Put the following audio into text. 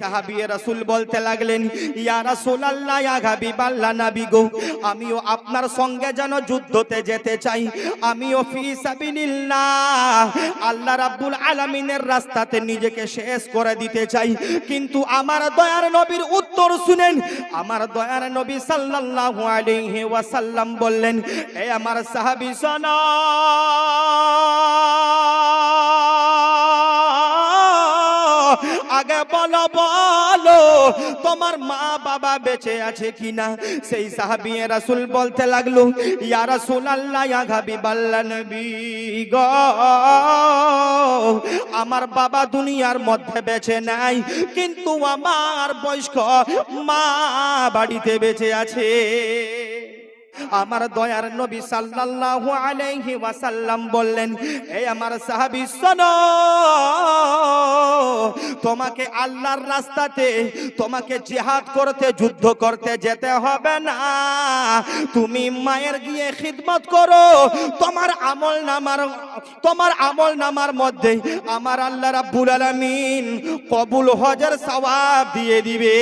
সাহাবী রাসূল বলতে লাগলেন, ইয়া রাসূলুল্লাহ, ইয়া হাবিবাল্লাহ, নবী গো, আমিও আপনার সঙ্গে যেন যুদ্ধতে যেতে চাই। আমিও ফি সাবিলিল্লাহ, আল্লাহ রাব্বুল আলামিনের রাস্তাতে নিজেকে শেষ করে দিতে চাই। কিন্তু আমার দয়ার নবীর উত্তর শুনেন। আমার দয়ার নবী সাল্লাল্লাহু আলাইহি ওয়াসাল্লাম বললেন, এ আমার সাহাবী শোনো, আগে বলো বলো তোমার মা বাবা বেঁচে আছে কিনা। সেই সাহাবী রাসূল বলতে লাগলো, ইয়া রাসূলুল্লাহ, ইয়া হাবিবাল্লাহ, নবী গো, আমার বাবা দুনিয়ার মধ্যে বেঁচে নাই, কিন্তু আমার বয়স্ক মা বাড়িতে বেঁচে আছে। আমার দয়ার নবী সাল্লাল্লাহু আলাইহি ওয়াসাল্লাম বললেন, এই আমার সাহাবী শোনো, তোমাকে আল্লাহর রাস্তাতে তোমাকে জিহাদ করতে, যুদ্ধ করতে যেতে হবে না। তুমি মায়ের গিয়ে খিদমত করো, তোমার আমল নামার মধ্যে আমার আল্লাহ রাব্বুল আলামিন কবুল হজের সওয়াব দিয়ে দিবে।